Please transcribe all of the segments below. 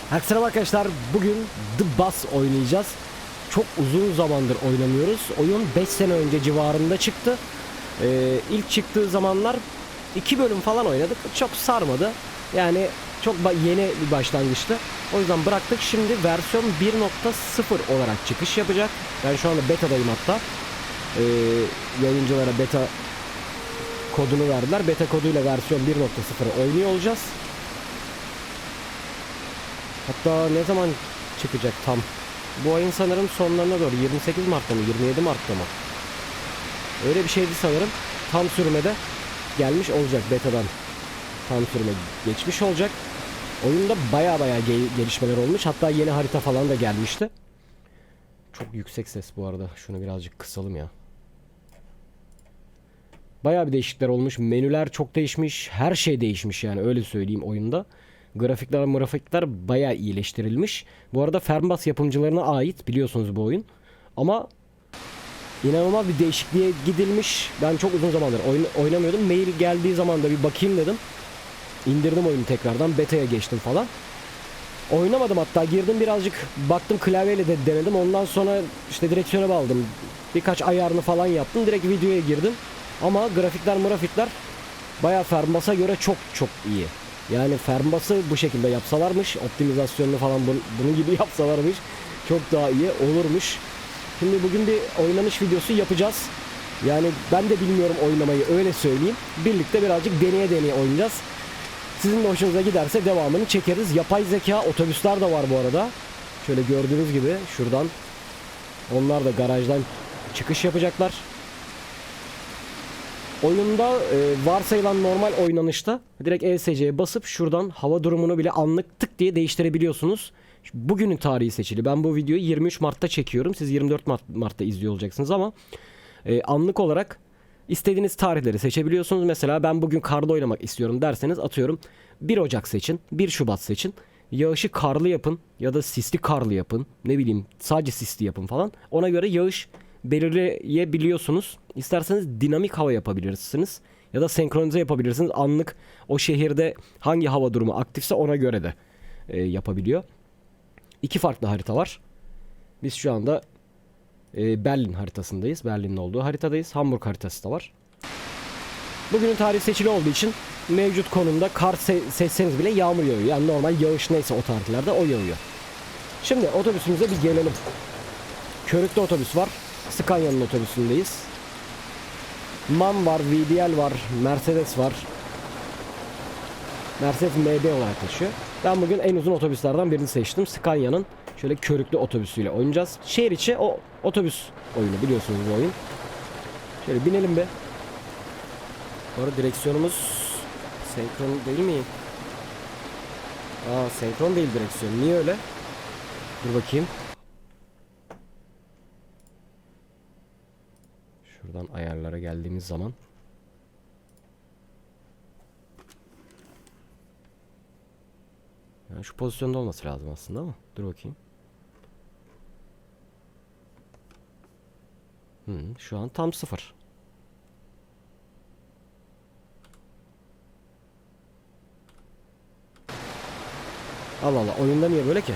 Herkese merhaba arkadaşlar. Bugün The Boss oynayacağız. Çok uzun zamandır oynamıyoruz. Oyun 5 sene önce civarında çıktı. İlk çıktığı zamanlar 2 bölüm falan oynadık. Çok sarmadı. Yani çok yeni bir başlangıçtı. O yüzden bıraktık. Şimdi versiyon 1.0 olarak çıkış yapacak. Ben şu anda beta'dayım hatta. Yayıncılara beta kodunu verdiler. Beta koduyla versiyon 1.0'ı oynuyor olacağız. Hatta ne zaman çıkacak tam? Bu ayın sanırım sonlarına doğru 28 Mart'ta mı 27 Mart'ta mı? Öyle bir şeydi sanırım. Tam sürümede gelmiş olacak betadan. Tam sürüme geçmiş olacak. Oyunda baya gelişmeler olmuş. Hatta yeni harita falan da gelmişti. Çok yüksek ses bu arada. Şunu birazcık kısalım ya. Baya bir değişiklikler olmuş. Menüler çok değişmiş. Her şey değişmiş yani öyle söyleyeyim oyunda. Grafikler bayağı iyileştirilmiş. Bu arada Fernbus yapımcılarına ait biliyorsunuz bu oyun. Ama inanılmaz bir değişikliğe gidilmiş. Ben çok uzun zamandır oynamıyordum. Mail geldiği zaman da bir bakayım dedim. İndirdim oyunu tekrardan. Beta'ya geçtim falan. Oynamadım hatta. Girdim birazcık baktım, klavyeyle de denedim. Ondan sonra işte direksiyona bağladım. Birkaç ayarını falan yaptım. Direkt videoya girdim. Ama grafikler bayağı Fernbus'a göre çok iyi. Yani Fernbus'ı bu şekilde yapsalarmış, optimizasyonunu falan bunun gibi yapsalarmış çok daha iyi olurmuş. Şimdi bugün bir oynanış videosu yapacağız. Yani ben de bilmiyorum oynamayı, öyle söyleyeyim. Birlikte birazcık deneye oynayacağız. Sizin de hoşunuza giderse devamını çekeriz. Yapay zeka otobüsler de var bu arada. Şöyle gördüğünüz gibi şuradan. Onlar da garajdan çıkış yapacaklar. Oyunda varsayılan normal oynanışta direkt ESC'ye basıp şuradan hava durumunu bile anlık tık diye değiştirebiliyorsunuz. Bugünün tarihi seçili. Ben bu videoyu 23 Mart'ta çekiyorum. Siz 24 Mart'ta izliyor olacaksınız ama anlık olarak istediğiniz tarihleri seçebiliyorsunuz. Mesela ben bugün karda oynamak istiyorum derseniz atıyorum 1 Ocak seçin, 1 Şubat seçin. Yağışı karlı yapın ya da sisli karlı yapın. Ne bileyim sadece sisli yapın falan. Ona göre yağış belirleyebiliyorsunuz. İsterseniz dinamik hava yapabilirsiniz. Ya da senkronize yapabilirsiniz. Anlık o şehirde hangi hava durumu aktifse ona göre de yapabiliyor. İki farklı harita var. Biz şu anda Berlin haritasındayız. Berlin'in olduğu haritadayız. Hamburg haritası da var. Bugünün tarihi seçili olduğu için mevcut konumda kar seçseniz bile yağmur yağıyor. Yani normal yağış neyse o tarihlerde o yağıyor. Şimdi otobüsümüze bir gelelim. Körüklü otobüs var. Scania'nın otobüsündeyiz. MAN var, VDL var, Mercedes var. Mercedes MB olarak geçiyor. Ben bugün en uzun otobüslerden birini seçtim. Scania'nın şöyle körüklü otobüsüyle oynayacağız. Şehir içi o otobüs oyunu, biliyorsunuz bu oyun. Şöyle binelim be. Bu arada direksiyonumuz senkron değil mi? Senkron değil direksiyon. Niye öyle? Dur bakayım. Şuradan ayarlara geldiğimiz zaman. Yani şu pozisyonda olması lazım aslında ama. Dur bakayım. Şu an tam 0. Allah Allah, oyunda niye böyle ki?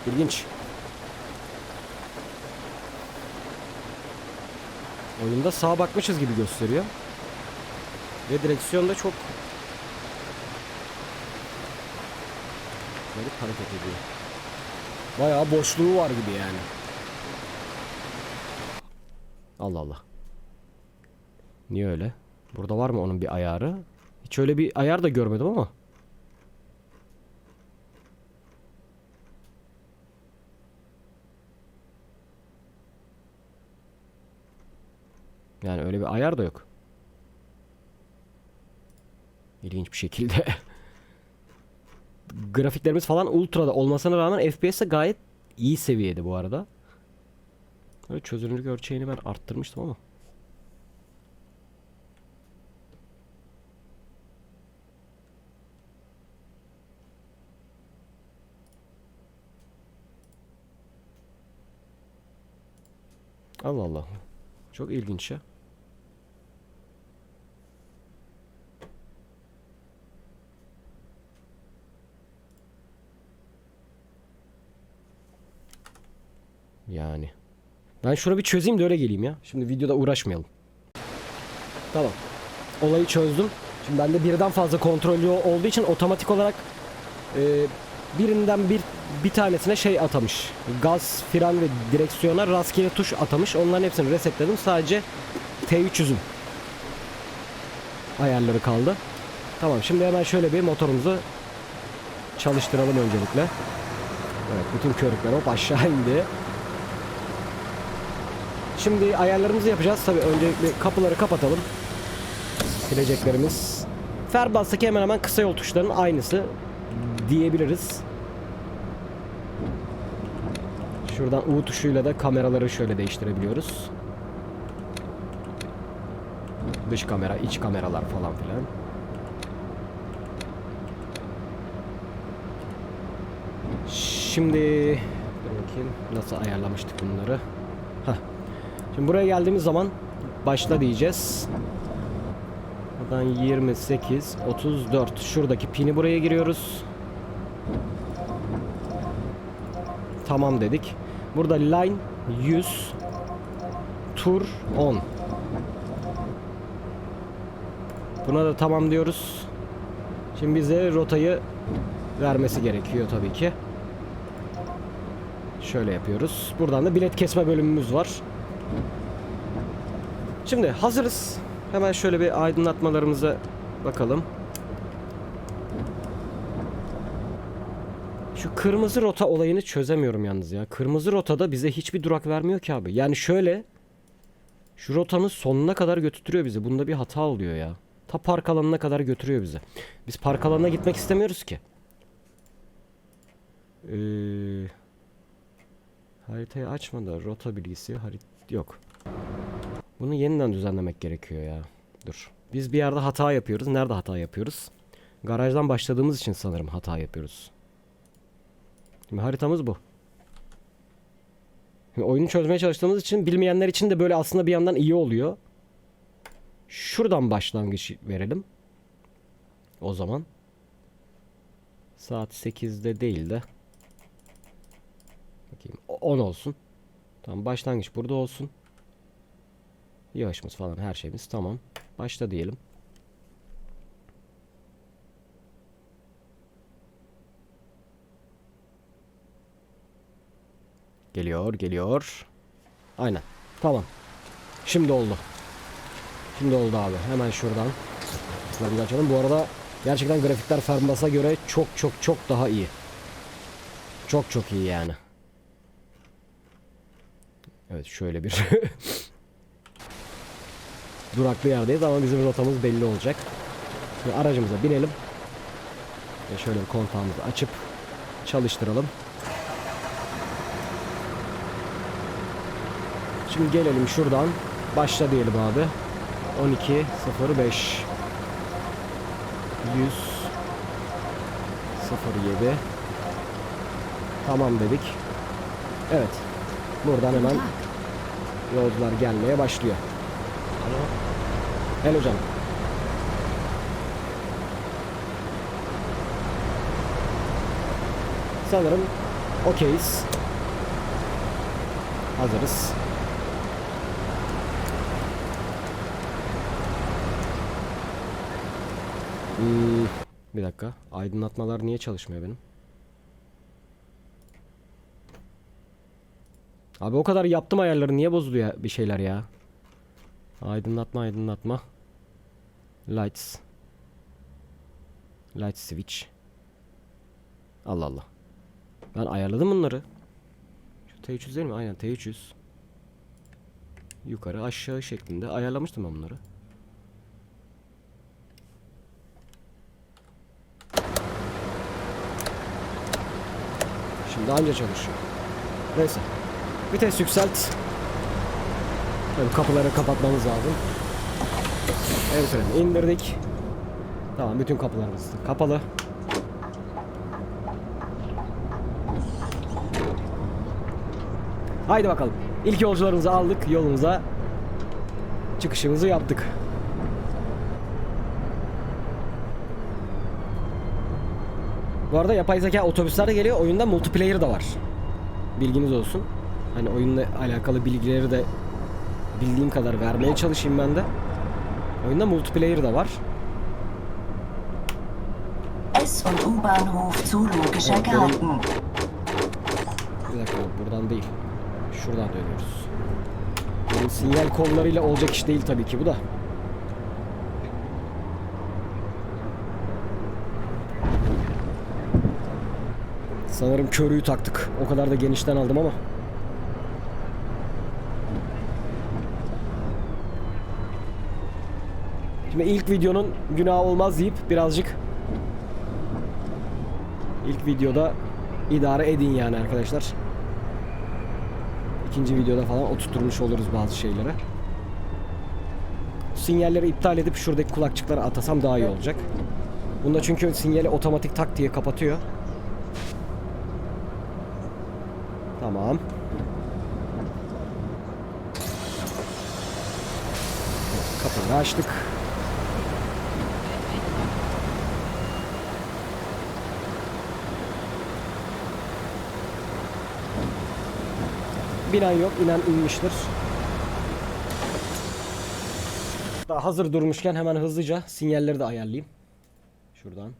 İlginç. Oyunda sağa bakmışız gibi gösteriyor. Ve direksiyonda çok garip hareket ediyor. Bayağı boşluğu var gibi yani. Allah Allah. Niye öyle? Burada var mı onun bir ayarı? Hiç öyle bir ayar da görmedim ama. Yani öyle bir ayar da yok. İlginç bir şekilde. Grafiklerimiz falan ultra'da olmasına rağmen FPS'e gayet iyi seviyede bu arada. Böyle çözünürlük ölçeğini ben arttırmıştım ama. Allah Allah. Çok ilginç ya. Yani. Ben şunu bir çözeyim de öyle geleyim ya. Şimdi videoda uğraşmayalım. Tamam. Olayı çözdüm. Şimdi bende birden fazla kontrolü olduğu için otomatik olarak birinden bir tanesine şey atamış. Gaz, fren ve direksiyona rastgele tuş atamış. Onların hepsini resetledim. Sadece T300'ün ayarları kaldı. Tamam, şimdi hemen şöyle bir motorumuzu çalıştıralım öncelikle. Evet, bütün körükler hop aşağı indi. Şimdi ayarlarımızı yapacağız. Tabii öncelikle kapıları kapatalım. Sileceklerimiz. Fairbus'taki hemen hemen kısa yol tuşlarının aynısı diyebiliriz. Şuradan U tuşuyla da kameraları şöyle değiştirebiliyoruz. Dış kamera, iç kameralar falan filan. Şimdi dur bakayım nasıl ayarlamıştık bunları. Heh. Şimdi buraya geldiğimiz zaman başla diyeceğiz. Buradan 28, 34. Şuradaki pini buraya giriyoruz. Tamam dedik. Burada line 100, tur 10. Buna da tamam diyoruz. Şimdi bize rotayı vermesi gerekiyor tabii ki. Şöyle yapıyoruz. Buradan da bilet kesme bölümümüz var. Şimdi hazırız. Hemen şöyle bir aydınlatmalarımıza bakalım. Şu kırmızı rota olayını çözemiyorum yalnız ya. Kırmızı rotada bize hiçbir durak vermiyor ki abi. Yani şöyle, şu rotanın sonuna kadar götürüyor bizi. Bunda bir hata oluyor ya. Ta park alanına kadar götürüyor bizi. Biz park alanına gitmek istemiyoruz ki. Haritayı açmadı. Rota bilgisi yok. Bunu yeniden düzenlemek gerekiyor ya. Dur. Biz bir yerde hata yapıyoruz. Nerede hata yapıyoruz? Garajdan başladığımız için sanırım hata yapıyoruz. Şimdi haritamız bu. Şimdi oyunu çözmeye çalıştığımız için bilmeyenler için de böyle aslında bir yandan iyi oluyor. Şuradan başlangıç verelim. O zaman. Saat 8'de değil de. Bakayım 10 olsun. Tamam, başlangıç burada olsun. Yağışımız falan her şeyimiz tamam. Başla diyelim. Geliyor. Aynen. Tamam. Şimdi oldu. Şimdi oldu abi. Hemen şuradan. Şuradan açalım. Bu arada gerçekten grafikler Fairbus'a göre çok daha iyi. Çok iyi yani. Evet, şöyle bir duraklı yerdeyiz ama bizim rotamız belli olacak. Şimdi aracımıza binelim. Ve şöyle bir kontağımızı açıp çalıştıralım. Şimdi gelelim şuradan. Başla diyelim abi. 12.05 100.07 Tamam dedik. Evet. Buradan hemen yolcular gelmeye başlıyor. Hello canım. Sanırım okeyiz. Hazırız. Bir dakika. Aydınlatmalar niye çalışmıyor benim? Abi o kadar yaptım ayarları, niye bozuluyor bir şeyler ya? Aydınlatma. Lights switch. Allah Allah. Ben ayarladım bunları. Şu T300 değil mi? Aynen T300. Yukarı aşağı şeklinde ayarlamıştım ben bunları. Şimdi anca çalışıyor. Neyse. Vites yükselt. Tabii kapıları kapatmamız lazım. El freni indirdik. Tamam, bütün kapılarımız kapalı. Haydi bakalım. İlk yolcularımızı aldık. Yolumuza çıkışımızı yaptık. Bu arada yapay zeka otobüslerde geliyor. Oyunda multiplayer da var. Bilginiz olsun. Hani oyunla alakalı bilgileri de bildiğim kadar vermeye çalışayım ben de. Oyunda multiplayer da var. S- und U-Bahnhof Zoologischer Evet, Garten. Bir dakika, buradan değil. Şuradan dönüyoruz. Benim sinyal kollarıyla olacak iş değil tabii ki bu da. Sanırım körüğü taktık. O kadar da genişten aldım ama. Şimdi ilk videonun günahı olmaz deyip birazcık ilk videoda idare edin yani arkadaşlar. İkinci videoda falan oturtmuş oluruz bazı şeyleri. Sinyalleri iptal edip şuradaki kulakçıkları atasam daha iyi olacak. Bunda çünkü sinyali otomatik tak diye kapatıyor. Tamam. Kapıyı açtık. Binen yok, inen inmiştir. Daha hazır durmuşken hemen hızlıca sinyalleri de ayarlayayım. Şuradan.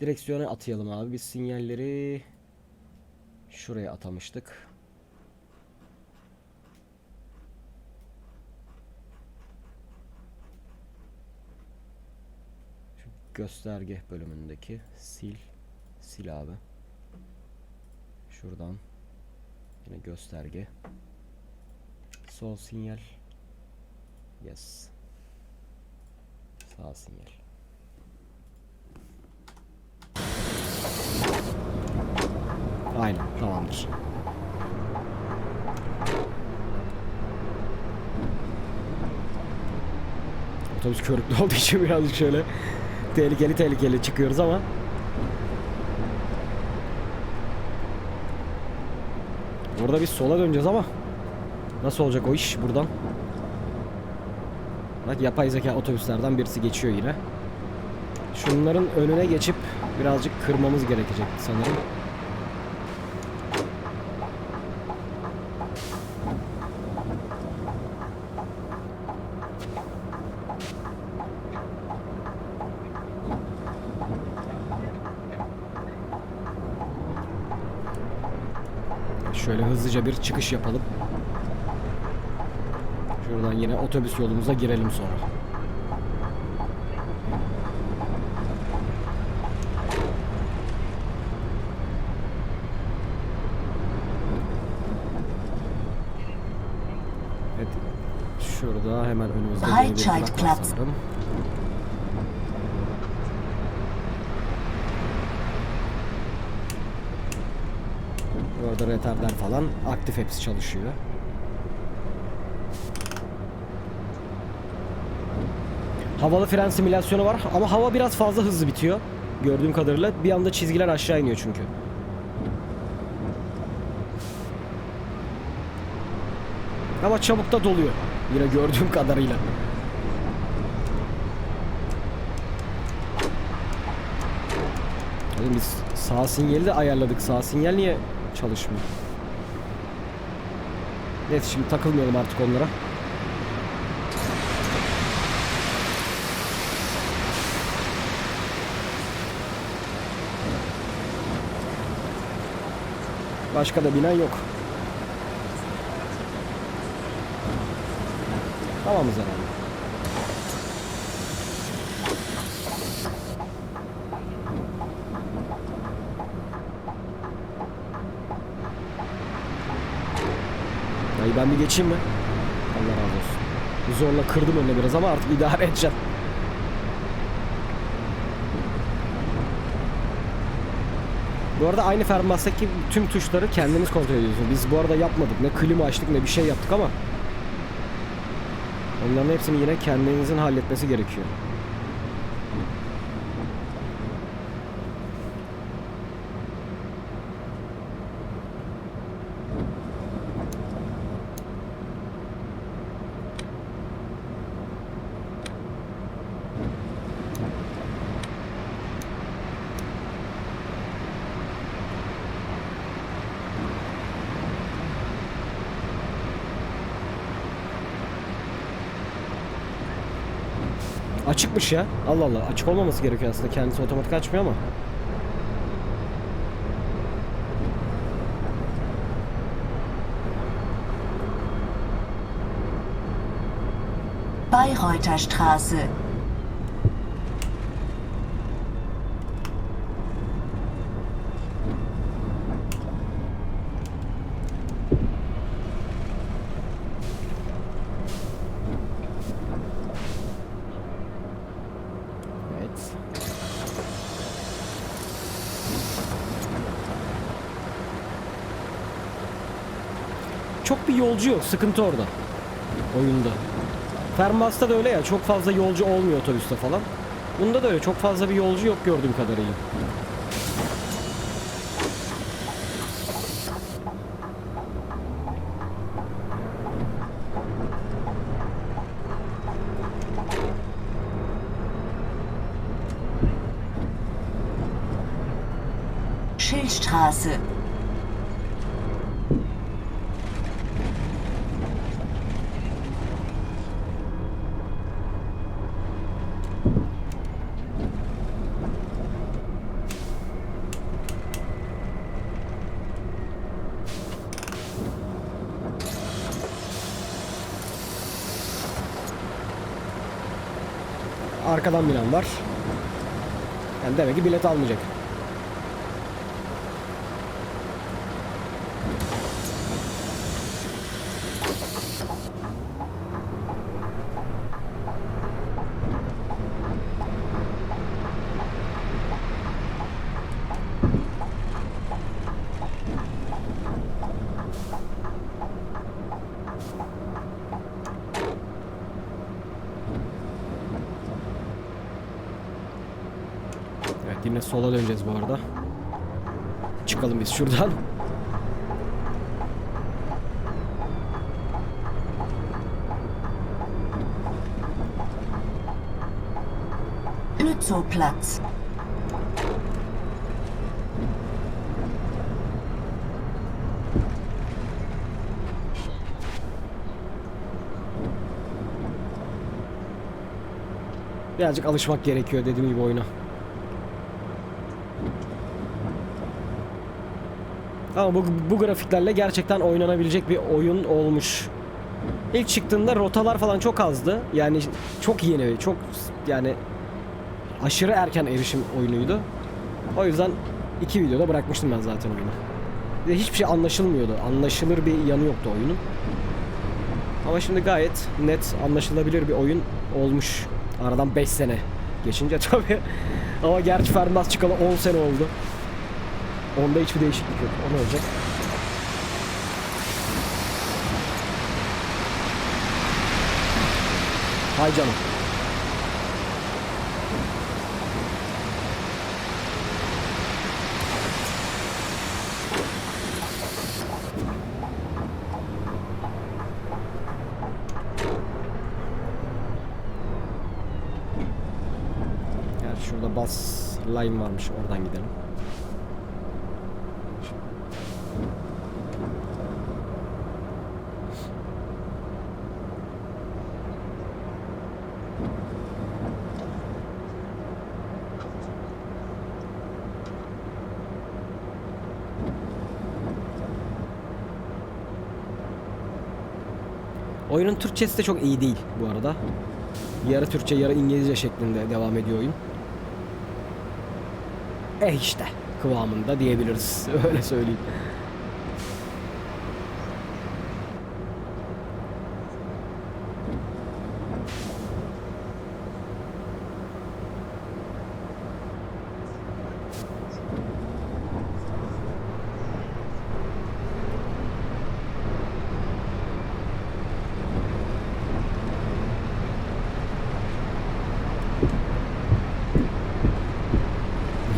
Direksiyona atayalım abi. Biz sinyalleri şuraya atamıştık. Şu gösterge bölümündeki sil abi. Şuradan yine gösterge. Sol sinyal. Yes. Sağ sinyal. Aynen, tamamdır. Otobüs körüklü olduğu için birazcık şöyle tehlikeli çıkıyoruz ama burada biz sola döneceğiz ama nasıl olacak o iş buradan? Bak, yapay zeka otobüslerden birisi geçiyor yine. Şunların önüne geçip birazcık kırmamız gerekecek sanırım. Şöyle hızlıca bir çıkış yapalım. Şuradan yine otobüs yolumuza girelim sonra. Evet. Şurada hemen önümüzde yine bir durak var sanırım. Orada retarder falan aktif, hepsi çalışıyor. Havalı fren simülasyonu var ama hava biraz fazla hızlı bitiyor. Gördüğüm kadarıyla bir anda çizgiler aşağı iniyor çünkü. Ama çabuk da doluyor. Yine gördüğüm kadarıyla. Oğlum biz sağ sinyali de ayarladık. Sağ sinyal niye çalışmıyor? Neyse, şimdi takılmayalım artık onlara. Başka da binen yok. Tamamız herhalde. Dayı ben bir geçeyim mi? Allah razı olsun. Zorla kırdım önüne biraz ama artık idare edeceğim. Bu arada aynı Fernbus'taki tüm tuşları kendiniz kontrol ediyorsunuz. Biz bu arada yapmadık. Ne klima açtık ne bir şey yaptık ama onların hepsini yine kendinizin halletmesi gerekiyor. Açıkmış ya. Allah Allah. Açık olmaması gerekiyor aslında. Kendisi otomatik açmıyor ama. Bayreuther Straße. Evet. Çok bir yolcu yok. Sıkıntı orada. Oyunda. Fernbus'ta da öyle ya. Çok fazla yolcu olmuyor otobüste falan. Bunda da öyle. Çok fazla bir yolcu yok gördüğüm kadarıyla. Schildstraße. Arkadan binen var. Yani demek ki bilet almayacak. Evet, yine sola döneceğiz bu arada. Çıkalım biz şuradan. Lützowplatz. Birazcık alışmak gerekiyor dediğim gibi oyuna. Ama bu grafiklerle gerçekten oynanabilecek bir oyun olmuş. İlk çıktığında rotalar falan çok azdı. Yani çok yeni, çok yani aşırı erken erişim oyunuydu. O yüzden 2 videoda bırakmıştım ben zaten oyunu. Bir de hiçbir şey anlaşılmıyordu. Anlaşılır bir yanı yoktu oyunun. Ama şimdi gayet net anlaşılabilir bir oyun olmuş. Aradan 5 sene geçince tabii. Ama gerçi Fernbus çıkalı 10 sene oldu. Onda hiçbir değişiklik yok. O ne olacak? Hay canım. Gerçi şurada bus line varmış. Oradan gidelim. Oyunun Türkçesi de çok iyi değil bu arada. Yarı Türkçe yarı İngilizce şeklinde devam ediyor oyun. İşte kıvamında diyebiliriz. Öyle söyleyeyim.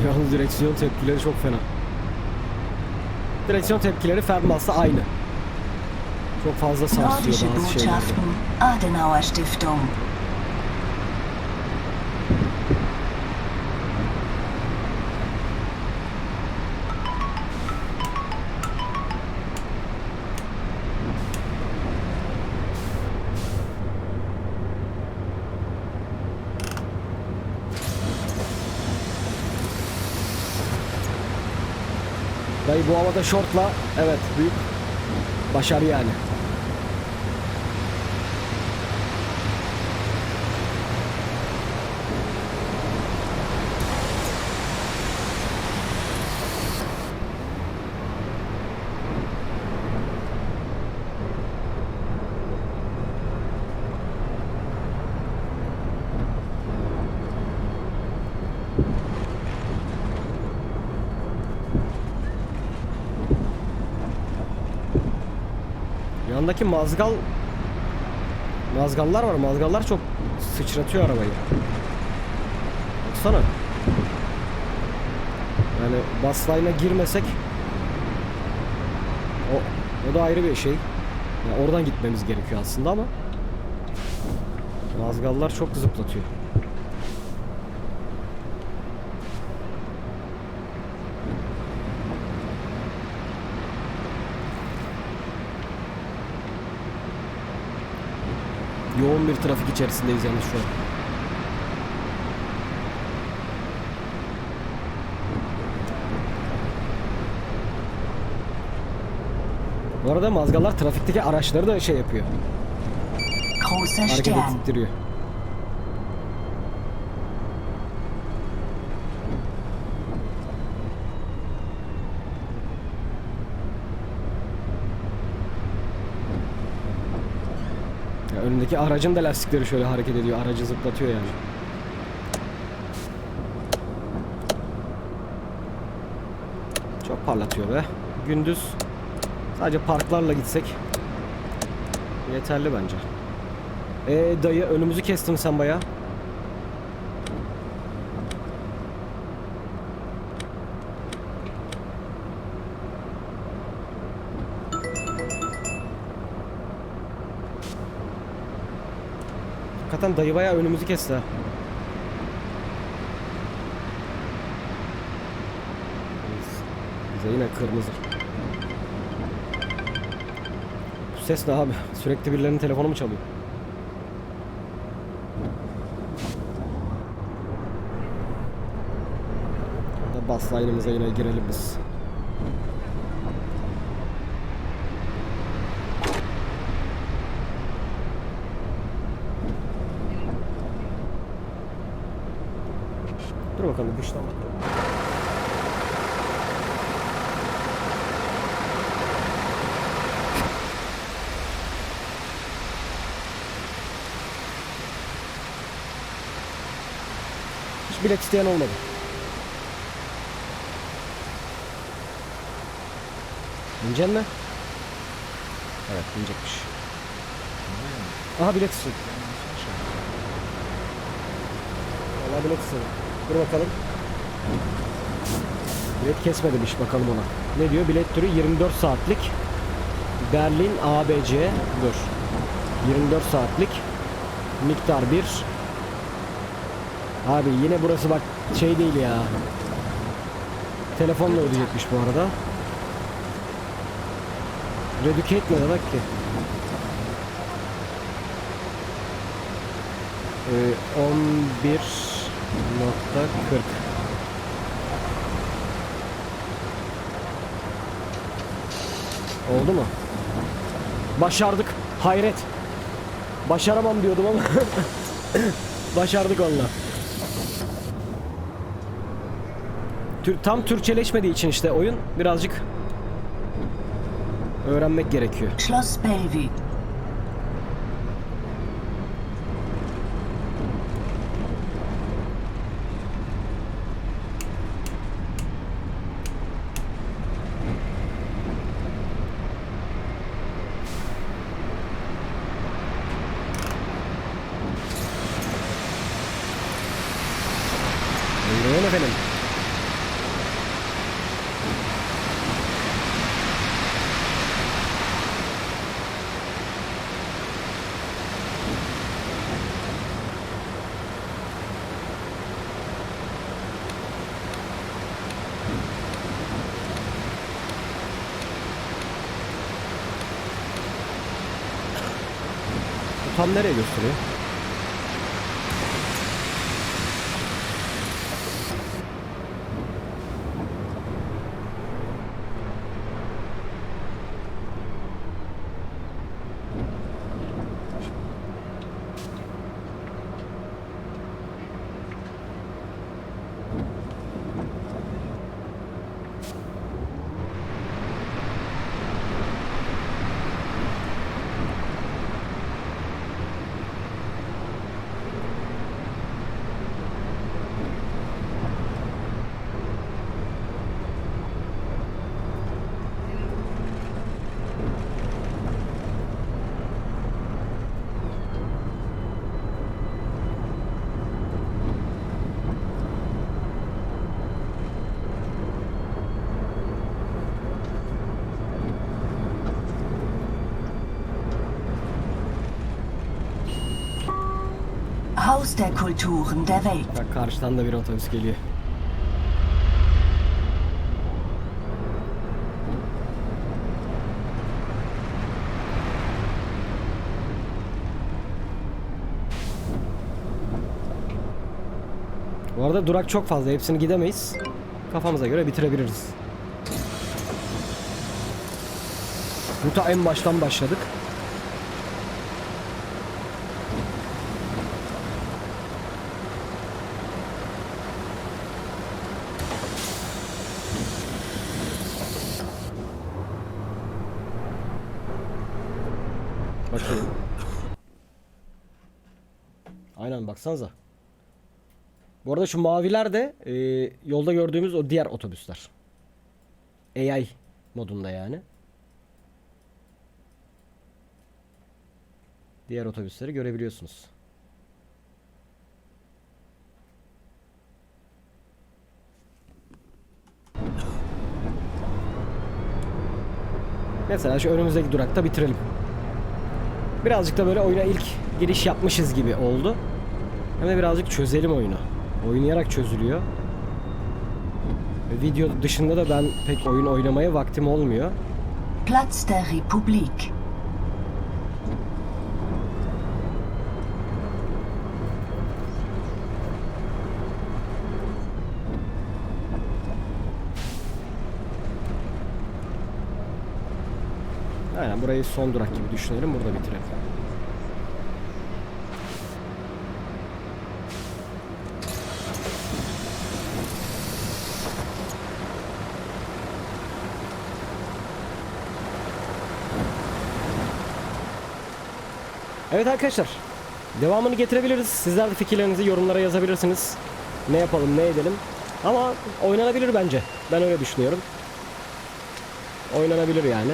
Yalnız direksiyon tepkileri çok fena. Direksiyon tepkileri Fernbus'ta aynı. Çok fazla sarsıyor Nordische bazı şeyler. Botschaften. Adenauer Stiftung. Dayı bu havada şortla, evet, büyük başarı yani. Yandaki mazgallar var. Mazgallar çok sıçratıyor arabayı. Baksana. Yani baslayına girmesek o da ayrı bir şey. Yani oradan gitmemiz gerekiyor aslında ama mazgallar çok zıplatıyor. Yoğun bir trafik içerisindeyiz yalnız şu an. Bu arada mazgallar trafikteki araçları da şey yapıyor. Großer Hareket Stern. ettiriyor. Ya önündeki aracın da lastikleri şöyle hareket ediyor. Aracı zıplatıyor yani. Çok parlatıyor be. Gündüz sadece parklarla gitsek yeterli bence. Dayı önümüzü kestin sen bayağı. Hakikaten dayı bayağı önümüzü kesti ha. Bize yine kırmızı. Bu ses ne abi? Sürekli birilerinin telefonu mu çalıyor? Bas line'ımıza yine girelim biz. Dur bakalım dıştan bakalım. Hiç bilet isteyen olmadı. İneceksin mi? Evet, inecekmiş. Aha bilet istiyor. Vallahi bilet istiyor. Dur bakalım. Bilet kesmemiş, bakalım ona. Ne diyor? Bilet türü 24 saatlik. Berlin ABC. Dur. 24 saatlik. Miktar 1. Abi yine burası bak şey değil ya. Telefonla ödeyecekmiş bu arada. Redukate ne demek ki? 11.40. Oldu mu? Başardık. Hayret. Başaramam diyordum ama başardık valla. Tam Türkçeleşmediği için işte oyun birazcık öğrenmek gerekiyor. Schloss Bellevue. Buyurun efendim. Bu tam nereye gösteriyor? Haus der Kulturen der Welt. Bak karşıdan da bir otobüs geliyor. Bu arada durak çok fazla. Hepsini gidemeyiz. Kafamıza göre bitirebiliriz. Ruta en baştan başladık. Bakayım. Aynen baksanıza. Bu arada şu maviler de yolda gördüğümüz o diğer otobüsler. AI modunda yani. Diğer otobüsleri görebiliyorsunuz. Mesela şu önümüzdeki durakta bitirelim. Birazcık da böyle oyuna ilk giriş yapmışız gibi oldu. Hem de birazcık çözelim oyunu. Oynayarak çözülüyor. Video dışında da ben pek oyun oynamaya vaktim olmuyor. Platz der Republik. Aynen burayı son durak gibi düşünelim. Burada bitirelim. Evet arkadaşlar. Devamını getirebiliriz. Sizler de fikirlerinizi yorumlara yazabilirsiniz. Ne yapalım, ne edelim. Ama oynanabilir bence. Ben öyle düşünüyorum. Oynanabilir yani.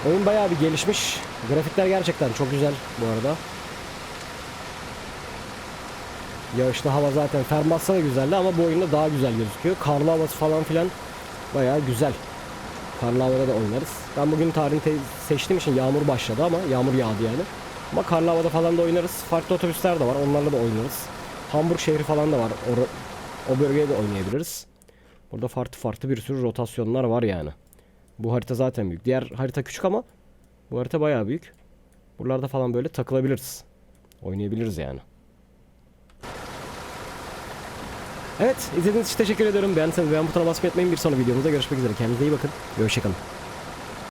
Oyun bayağı bir gelişmiş. Grafikler gerçekten çok güzel bu arada. Yağışlı hava zaten Fermas'ta da güzeldi ama bu oyunda daha güzel gözüküyor. Karlı havası falan filan bayağı güzel. Karlı havada da oynarız. Ben bugün tarihini seçtiğim için yağmur başladı ama yağmur yağdı yani. Ama karlı havada falan da oynarız. Farklı otobüsler de var. Onlarla da oynarız. Hamburg şehri falan da var. O bölgeye de oynayabiliriz. Burada farklı bir sürü rotasyonlar var yani. Bu harita zaten büyük. Diğer harita küçük ama bu harita bayağı büyük. Buralarda falan böyle takılabiliriz. Oynayabiliriz yani. Evet, izlediğiniz için teşekkür ediyorum. Beğendiyseniz beğen butonuna basmayı unutmayın. Bir sonraki videomuzda görüşmek üzere. Kendinize iyi bakın. Hoşçakalın.